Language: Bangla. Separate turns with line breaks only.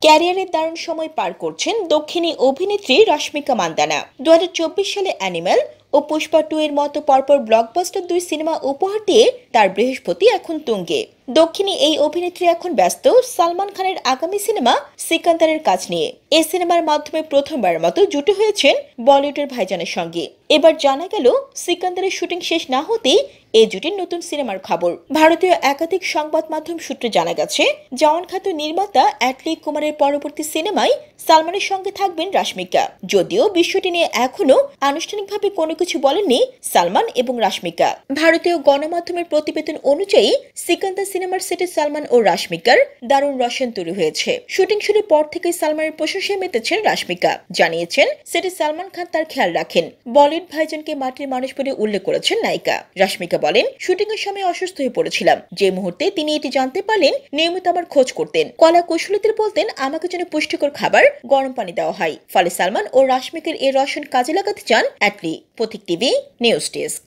ক্যারিয়ারের দারুণ সময় পার করছেন দক্ষিণী অভিনেত্রী রশ্মিকা মান্দানা। 2024 সালে অ্যানিমাল ও পুষ্পা 2 এর মতো পরপর ব্লকবাস্টার 2 সিনেমা উপহার দিয়ে তার বৃহস্পতি এখন তুঙ্গে। দক্ষিণী এই অভিনেত্রী এখন ব্যস্ত সালমান খানের আগামী সিনেমা সিকান্দারের কাজ নিয়ে। এই সিনেমার মাধ্যমে প্রথমবারের মতো জুটি হয়েছেন বলিউডের ভাইজানের সঙ্গে। এবার জানা গেল সিকান্দারের শুটিং শেষ না হতেই এই জুটির নতুন সিনেমার খবর। ভারতীয় একাধিক সংবাদ মাধ্যম সূত্রে জানা গেছে, জওয়ান খ্যাত নির্মাতা অ্যাটলি কুমারের পরবর্তী সিনেমায় সালমানের সঙ্গে থাকবেন রশ্মিকা। যদিও বিষয়টি নিয়ে এখনো আনুষ্ঠানিকভাবে কোনো কিছু বলেননি সালমান এবং রশ্মিকা। ভারতীয় গণমাধ্যমের প্রতিবেদন অনুযায়ী সিকান্দার সিনেমার সেটে সালমান ও রশ্মিকার দারুণ রসায়ন তৈরি হয়েছে। শুটিং শুরুর পর থেকে সালমানের প্রশংসায় মেতেছেন রশ্মিকা। জানিয়েছেন, সেটে সালমান খান তার খেয়াল রাখেন। বলিউড ভাইজানকে মাটির মানুষ বলে উল্লেখ করেছেন নায়িকা। রশ্মিকা বলেন, শুটিং এর সময় অসুস্থ হয়ে পড়েছিলাম। যে মুহূর্তে তিনি এটি জানতে পারলেন, নিয়মিত আমার খোঁজ করতেন। কলা কৌশলীদের বলতেন আমাকে যেন পুষ্টিকর খাবার, গরম পানি দেওয়া হয়। ফলে সালমান ও রশ্মিকার এই রসায়ন কাজে লাগাতে চান অ্যাটলি। পথিক টিভি নিউজ ডেস্ক।